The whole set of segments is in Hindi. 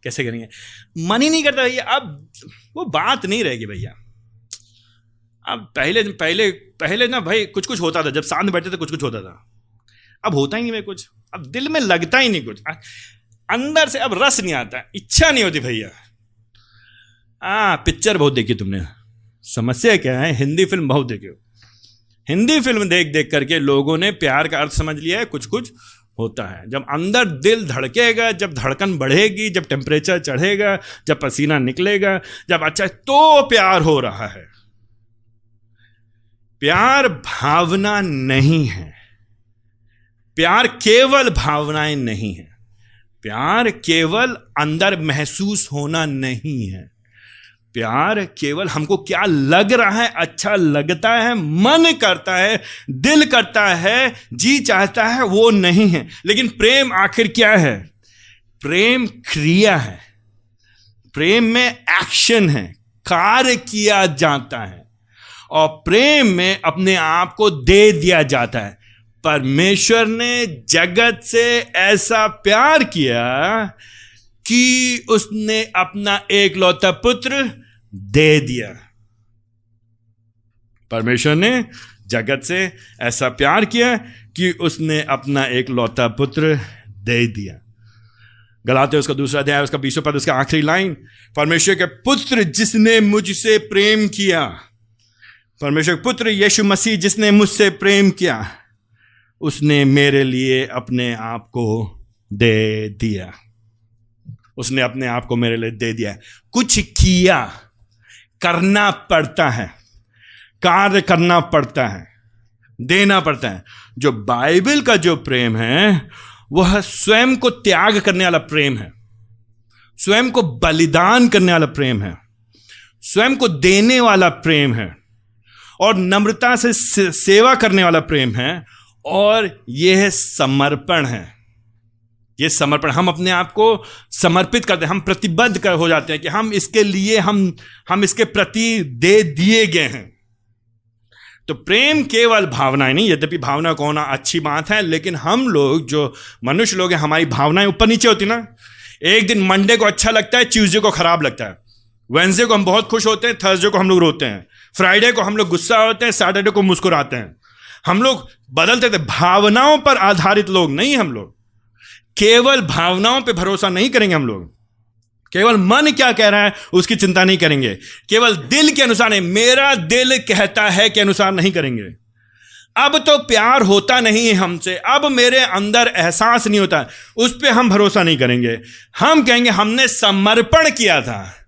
कैसे करेंगे? मन ही नहीं करता भैया। अब वो बात नहीं रहेगी भैया। अब पहले पहले पहले ना भाई कुछ कुछ होता था, जब साथ में बैठते थे कुछ कुछ होता था। अब होता ही नहीं भाई कुछ, अब दिल में लगता ही नहीं कुछ, अंदर से अब रस नहीं आता, इच्छा नहीं होती भैया। पिक्चर बहुत देखी तुमने, समस्या क्या है? हिंदी फिल्म बहुत देखी हो। हिंदी फिल्म देख देख करके लोगों ने प्यार का अर्थ समझ लिया है, कुछ कुछ होता है। जब अंदर दिल धड़केगा, जब धड़कन बढ़ेगी, जब टेम्परेचर चढ़ेगा, जब पसीना निकलेगा, जब अच्छा, तो प्यार हो रहा है। प्यार भावना नहीं है, प्यार केवल भावनाएं नहीं है, प्यार केवल अंदर महसूस होना नहीं है। प्यार केवल हमको क्या लग रहा है, अच्छा लगता है, मन करता है, दिल करता है, जी चाहता है, वो नहीं है। लेकिन प्रेम आखिर क्या है? प्रेम क्रिया है। प्रेम में एक्शन है, कार्य किया जाता है, और प्रेम में अपने आप को दे दिया जाता है। परमेश्वर ने जगत से ऐसा प्यार किया कि उसने अपना एकलौता पुत्र दे दिया। परमेश्वर ने जगत से ऐसा प्यार किया कि उसने अपना एकलौता पुत्र दे दिया। गलातियों उसका 2 अध्याय उसका 20 पद उसका आखिरी लाइन, परमेश्वर के पुत्र जिसने मुझसे प्रेम किया, परमेश्वर के पुत्र यीशु मसीह जिसने मुझसे प्रेम किया, उसने मेरे लिए अपने आप को दे दिया। उसने अपने आप को मेरे लिए दे दिया। कुछ किया, करना पड़ता है, कार्य करना पड़ता है, देना पड़ता है। जो बाइबल का जो प्रेम है वह स्वयं को त्याग करने वाला प्रेम है, स्वयं को बलिदान करने वाला प्रेम है, स्वयं को देने वाला प्रेम है, और नम्रता से सेवा करने वाला प्रेम है, और यह समर्पण है। ये समर्पण, हम अपने आप को समर्पित करते हैं, हम प्रतिबद्ध हो जाते हैं कि हम इसके लिए हम इसके प्रति दे दिए गए हैं। तो प्रेम केवल भावनाएं नहीं, यद्यपि भावना को होना अच्छी बात है, लेकिन हम लोग जो मनुष्य लोग हैं, हमारी भावनाएं ऊपर नीचे होती ना। एक दिन मंडे को अच्छा लगता है, ट्यूसडे को खराब लगता है, वेडनेसडे को हम बहुत खुश होते हैं, थर्सडे को हम लोग रोते हैं, फ्राइडे को हम लोग गुस्सा होते हैं, सैटरडे को मुस्कुराते हैं। हम लोग बदलते थे, भावनाओं पर आधारित लोग नहीं। हम लोग केवल भावनाओं पे भरोसा नहीं करेंगे, हम लोग केवल मन क्या कह रहा है उसकी चिंता नहीं करेंगे, केवल दिल के अनुसार नहीं, मेरा दिल कहता है के अनुसार नहीं करेंगे। अब तो प्यार होता नहीं है हमसे, अब मेरे अंदर एहसास नहीं होता, उस पर हम भरोसा नहीं करेंगे। हम कहेंगे हमने समर्पण किया था,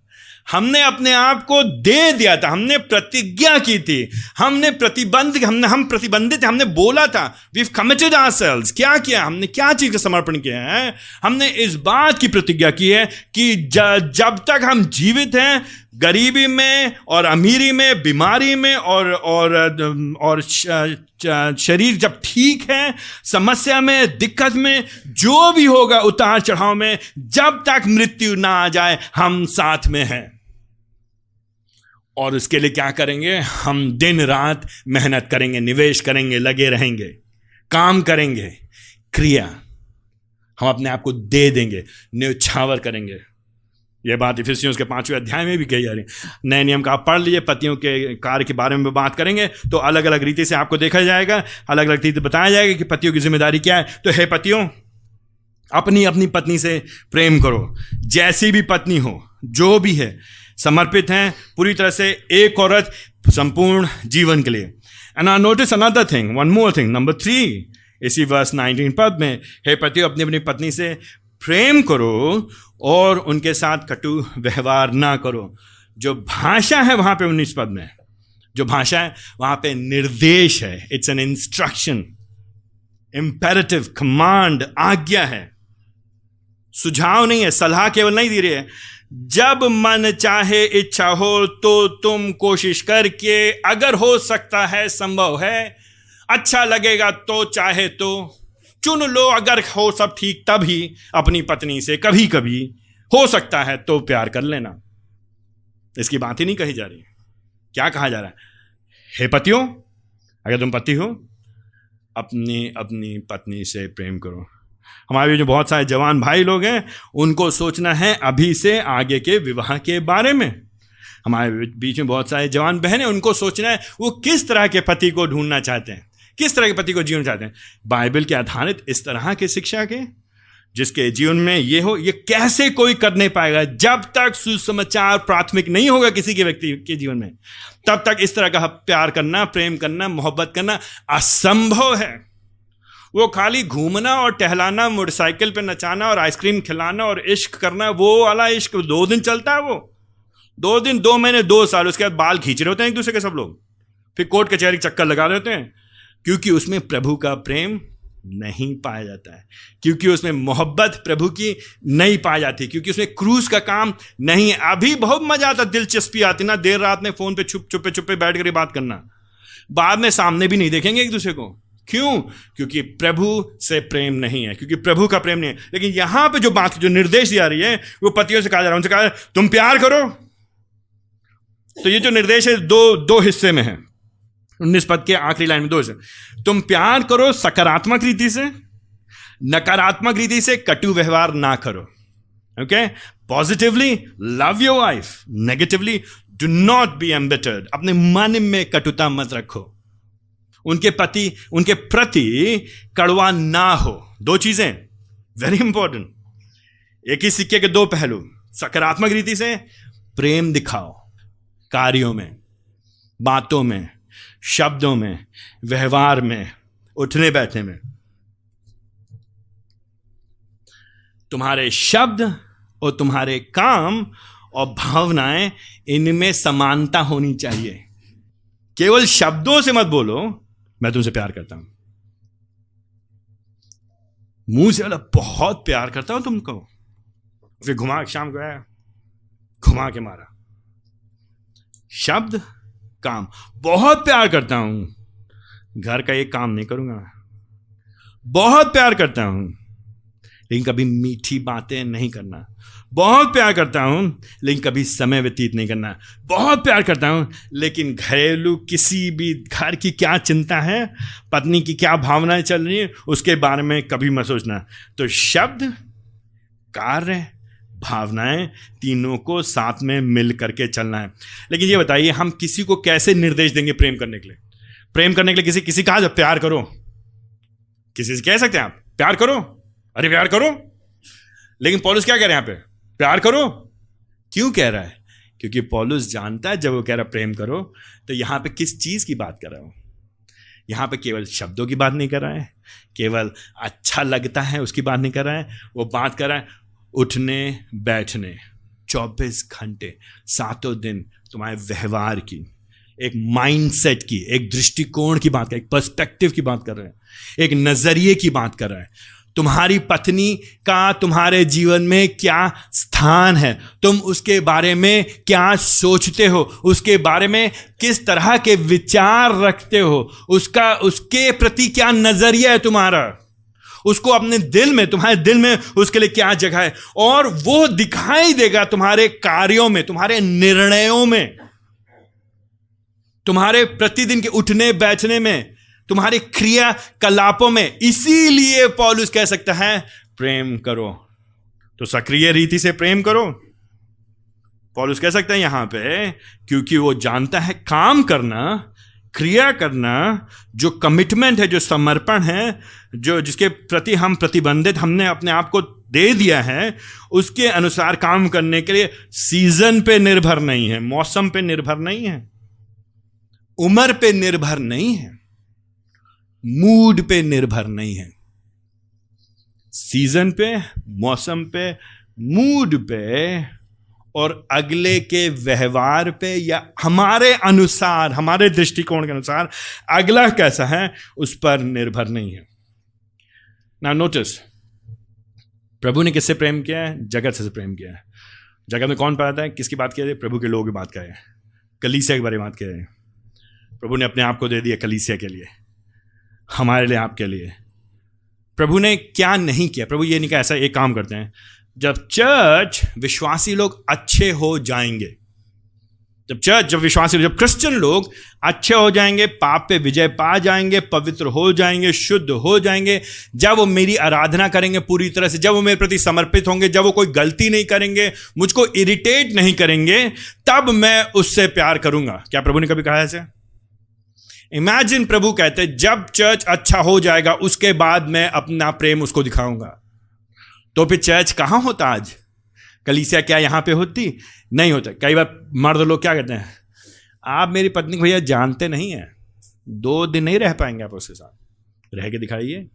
हमने अपने आप को दे दिया था, हमने प्रतिज्ञा की थी, हमने हम प्रतिबंधित थे, हमने बोला था, वी कमिटेड आवरसेल्व्स। क्या किया हमने? क्या चीज का समर्पण किया है? हमने इस बात की प्रतिज्ञा की है कि जब तक हम जीवित हैं, गरीबी में और अमीरी में, बीमारी में और शरीर जब ठीक है, समस्या में, दिक्कत में, जो भी होगा, उतार चढ़ाव में, जब तक मृत्यु ना आ जाए, हम साथ में हैं। और उसके लिए क्या करेंगे? हम दिन रात मेहनत करेंगे, निवेश करेंगे, लगे रहेंगे, काम करेंगे, क्रिया हम अपने आप को दे देंगे, न्यौछावर करेंगे। यह बात इफिसियों के 5वें अध्याय में भी कही जा रही है। नए नियम का आप पढ़ लीजिए, पतियों के कार्य के बारे में बात करेंगे तो अलग अलग रीति से आपको देखा जाएगा, अलग अलग रीति बताया जाएगा कि पतियों की जिम्मेदारी क्या है। तो हे पतियों, अपनी अपनी पत्नी से प्रेम करो, जैसी भी पत्नी हो, जो भी है, समर्पित हैं पूरी तरह से एक औरत संपूर्ण जीवन के लिए। And I notice another thing, one more thing, number 3, इसी वर्स 19 पद में, हे पतियों, अपनी अपनी पत्नी से प्रेम करो और उनके साथ कटु व्यवहार ना करो। जो भाषा है वहां पे 19 पद में, जो भाषा है वहां पे निर्देश है, it's an instruction, imperative, command, आज्ञा है, सुझाव नहीं है, सलाह केवल नहीं दी रही है। जब मन चाहे, इच्छा हो तो तुम कोशिश करके, अगर हो सकता है, संभव है, अच्छा लगेगा तो, चाहे तो चुन लो, अगर हो सब ठीक तभी अपनी पत्नी से कभी कभी हो सकता है तो प्यार कर लेना। इसकी बात ही नहीं कही जा रही। क्या कहा जा रहा है? हे पतियों, अगर तुम पति हो, अपनी अपनी पत्नी से प्रेम करो। हमारे जो बहुत सारे जवान भाई लोग हैं, उनको सोचना है अभी से आगे के विवाह के बारे में। हमारे बीच में बहुत सारे जवान बहन हैं, उनको सोचना है वो किस तरह के पति को ढूंढना चाहते हैं, किस तरह के पति को जीवन चाहते हैं, बाइबल के आधारित इस तरह के शिक्षा के, जिसके जीवन में ये हो। ये कैसे कोई कर नहीं पाएगा जब तक सुसमाचार प्राथमिक नहीं होगा किसी के व्यक्ति के जीवन में, तब तक इस तरह का प्यार करना, प्रेम करना, मोहब्बत करना असंभव है। वो खाली घूमना और टहलाना, मोटरसाइकिल पे नचाना और आइसक्रीम खिलाना और इश्क करना, वो वाला इश्क 2 दिन चलता है, वो 2 दिन, 2 महीने, 2 साल, उसके बाद बाल खींच रहे होते हैं एक दूसरे के सब लोग, फिर कोर्ट कचहरी चक्कर लगा रहे होते हैं, क्योंकि उसमें प्रभु का प्रेम नहीं पाया जाता है, क्योंकि उसमें मोहब्बत प्रभु की नहीं पाई जाती, क्योंकि उसमें क्रूस का काम नहीं है। अभी बहुत मजा आता, दिलचस्पी आती ना, देर रात में फोन पे चुप्पे बैठ कर बात करना, बाद में सामने भी नहीं देखेंगे एक दूसरे को। क्यों? क्योंकि प्रभु से प्रेम नहीं है, क्योंकि प्रभु का प्रेम नहीं है। लेकिन यहां पे जो बात, जो निर्देश दिया रही है, वो पतियों से कहा जा रहा है, उनसे कहा जा रहा है तुम प्यार करो। तो ये जो निर्देश है दो हिस्से में है, 19 पद के आखिरी लाइन में 2 हिस्से। तुम प्यार करो सकारात्मक रीति से, नकारात्मक रीति से कटु व्यवहार ना करो। Okay, positively love your wife, negatively do not be embittered. अपने मन में कटुता मत रखो, उनके प्रति कड़वा ना हो। 2 चीजें वेरी इंपॉर्टेंट, एक ही सिक्के के 2 पहलू। सकारात्मक रीति से प्रेम दिखाओ, कार्यों में, बातों में, शब्दों में, व्यवहार में, उठने बैठने में। तुम्हारे शब्द और तुम्हारे काम और भावनाएं, इनमें समानता होनी चाहिए। केवल शब्दों से मत बोलो मैं तुमसे प्यार करता हूं, मुंह से वाला बहुत प्यार करता हूं तुमको, फिर शाम को आया घुमा के मारा। शब्द, काम, बहुत प्यार करता हूं, घर का एक काम नहीं करूंगा, बहुत प्यार करता हूं लेकिन कभी मीठी बातें नहीं करना, बहुत प्यार करता हूं लेकिन कभी समय व्यतीत नहीं करना, बहुत प्यार करता हूं लेकिन घरेलू किसी भी घर की क्या चिंता है, पत्नी की क्या भावनाएं चल रही है, उसके बारे में कभी मत सोचना। तो शब्द, कार्य, भावनाएं, तीनों को साथ में मिल करके चलना है। लेकिन ये बताइए, हम किसी को कैसे निर्देश देंगे प्रेम करने के लिए? प्रेम करने के लिए किसी कहा जब प्यार करो, किसी से कह सकते हैं आप प्यार करो, अरे प्यार करो, लेकिन पौलुस क्या कह रहे हैं यहाँ पे? प्यार करो। क्यों कह रहा है? क्योंकि पौलुस जानता है जब वो कह रहा प्रेम करो, तो यहां पे किस चीज की बात कर रहा हूं। यहां पे केवल शब्दों की बात नहीं कर रहा है, केवल अच्छा लगता है उसकी बात नहीं कर रहा है, वो बात कर रहा है उठने बैठने, 24 घंटे, 7 दिन तुम्हारे व्यवहार की, एक माइंडसेट की, एक दृष्टिकोण की बात कर, एक पर्सपेक्टिव की बात कर रहे हैं, एक नजरिए की बात कर रहा है। तुम्हारी पत्नी का तुम्हारे जीवन में क्या स्थान है, तुम उसके बारे में क्या सोचते हो, उसके बारे में किस तरह के विचार रखते हो, उसके प्रति क्या नजरिया है तुम्हारा, उसको अपने दिल में, तुम्हारे दिल में उसके लिए क्या जगह है, और वो दिखाई देगा तुम्हारे कार्यों में, तुम्हारे निर्णयों में, तुम्हारे प्रतिदिन के उठने बैठने में, तुम्हारे क्रियाकलापों में। इसीलिए पौलुस कह सकता है प्रेम करो, तो सक्रिय रीति से प्रेम करो। पौलुस कह सकता है यहां पे, क्योंकि वो जानता है काम करना, क्रिया करना, जो कमिटमेंट है, जो समर्पण है, जो जिसके प्रति हम प्रतिबंधित, हमने अपने आप को दे दिया है, उसके अनुसार काम करने के लिए सीजन पे निर्भर नहीं है, मौसम पे निर्भर नहीं है, उम्र पे निर्भर नहीं है, मूड पे निर्भर नहीं है। सीजन पे, मौसम पे, मूड पे और अगले के व्यवहार पे, या हमारे अनुसार, हमारे दृष्टिकोण के अनुसार अगला कैसा है उस पर निर्भर नहीं है। नाउ नोटिस, प्रभु ने किससे प्रेम किया है? जगत से प्रेम किया है। जगत में कौन पाता है? किसकी बात किया है? प्रभु के लोगों की बात करें, कलीसिया के बारे में बात करें। प्रभु ने अपने आप को दे दिया कलीसिया के लिए, हमारे लिए, आपके लिए। प्रभु ने क्या नहीं किया? प्रभु ये नहीं कहा ऐसा एक काम करते हैं, जब चर्च, विश्वासी लोग अच्छे हो जाएंगे, जब विश्वासी, जब क्रिश्चियन लोग अच्छे हो जाएंगे, पाप पे विजय पा जाएंगे, पवित्र हो जाएंगे, शुद्ध हो जाएंगे, जब वो मेरी आराधना करेंगे पूरी तरह से, जब वो मेरे प्रति समर्पित होंगे, जब वो कोई गलती नहीं करेंगे, मुझको इरिटेट नहीं करेंगे, तब मैं उससे प्यार करूंगा। क्या प्रभु ने कभी कहा ऐसे? इमेजिन प्रभु कहते जब चर्च अच्छा हो जाएगा उसके बाद मैं अपना प्रेम उसको दिखाऊंगा। तो फिर चर्च कहां होता आज? कलीसिया क्या यहां पे होती? नहीं होता। कई बार मर्द लोग क्या कहते हैं, आप मेरी पत्नी को भैया जानते नहीं हैं, 2 दिन नहीं रह पाएंगे आप उसके साथ, रह के दिखाइए।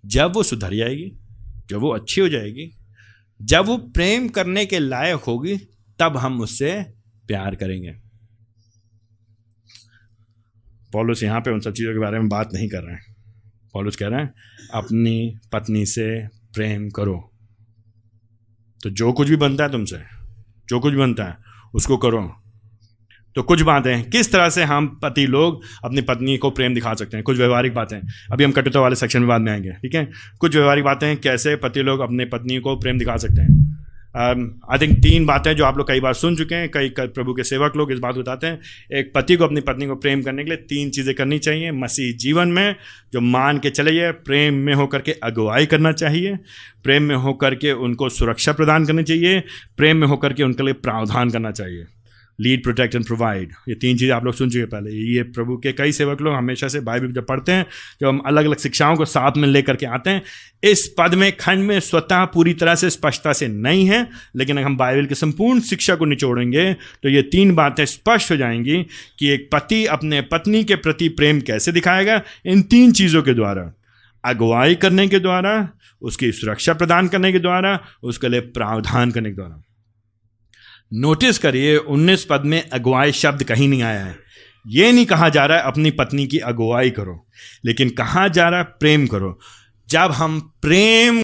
जब वो सुधर जाएगी, जब वो अच्छी हो जाएगी, जब वो प्रेम करने के लायक होगी, तब हम उससे प्यार करेंगे। पौलुस यहां पे उन सब चीजों के बारे में बात नहीं कर रहे हैं। पौलुस कह रहे हैं अपनी पत्नी से प्रेम करो। तो जो कुछ भी बनता है तुमसे, जो कुछ भी बनता है उसको करो। तो कुछ बातें किस तरह से हम पति लोग अपनी पत्नी को प्रेम दिखा सकते हैं, कुछ व्यवहारिक बातें, अभी हम कटुता वाले सेक्शन में बाद में आएंगे, ठीक है। कुछ व्यवहारिक बातें कैसे पति लोग अपने पत्नी को प्रेम दिखा सकते हैं। आई थिंक 3 बातें जो आप लोग कई बार सुन चुके हैं, कई प्रभु के सेवक लोग इस बात बताते हैं। एक, पति को अपनी पत्नी को प्रेम करने के लिए 3 चीज़ें करनी चाहिए मसीह जीवन में, जो मान के चलिए। प्रेम में होकर के अगुवाई करना चाहिए, प्रेम में होकर के उनको सुरक्षा प्रदान करनी चाहिए, प्रेम में होकर के उनके लिए प्रावधान करना चाहिए। लीड, प्रोटेक्ट एंड प्रोवाइड, ये 3 चीज़ें आप लोग सुन चुके पहले। ये प्रभु के कई सेवक लोग हमेशा से बाइबल जब पढ़ते हैं, जब हम अलग अलग शिक्षाओं को साथ में लेकर के आते हैं, इस पद में खंड में स्वतः पूरी तरह से स्पष्टता से नहीं है, लेकिन अगर हम बाइबल के संपूर्ण शिक्षा को निचोड़ेंगे तो ये 3 बातें स्पष्ट हो जाएंगी कि एक पति अपने पत्नी के प्रति प्रेम कैसे दिखाएगा। इन 3 चीज़ों के द्वारा, अगुवाई करने के द्वारा, उसकी सुरक्षा प्रदान करने के द्वारा, उसके लिए प्रावधान करने के द्वारा। नोटिस करिए 19 पद में अगुवाई शब्द कहीं नहीं आया है। यह नहीं कहा जा रहा है अपनी पत्नी की अगुवाई करो, लेकिन कहा जा रहा है प्रेम करो। जब हम प्रेम